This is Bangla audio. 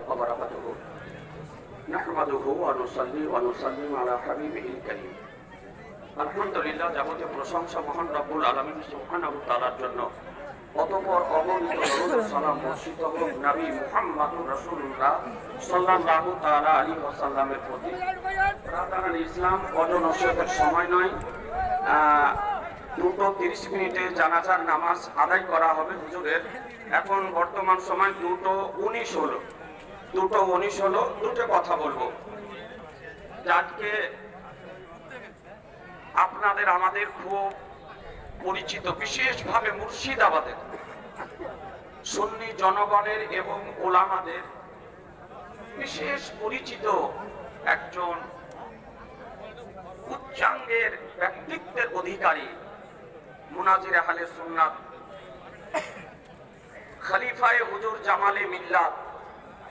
وبركاته نحمده ونصلي ونسلم على حبيبه الكريم আলহামদুলিল্লাহ যাবতীয় প্রশংসা মহান রব্বুল আলামিন সুবহানাহু ওয়া তাআলার জন্য। অতঃপর অগণিত দরুদ ও সালাম বর্ষিত হোক নবী মুহাম্মদুর রাসূলুল্লাহ সাল্লাল্লাহু তাআলা আলাইহি ওয়াসাল্লামের প্রতি। রাতারান ইসলাম অজনসতের সময় নয়, 2:30 মিনিটে জানাজার নামাজ আদায় করা হবে হুজুরের। এখন বর্তমান সময় 2:19 হলো। 2:19 হলো। দুটো কথা বলবো। আজকে আপনাদের আমাদের খুব পরিচিত, বিশেষভাবে মুর্শিদাবাদের সুন্নি জনগণের এবং ওলামাদের বিশেষ পরিচিত একজন উচ্চাঙ্গের ব্যক্তিত্বের অধিকারী মুনাজির আহলে সুন্নাত খলিফায়ে হুজুর জামালে মিল্লাত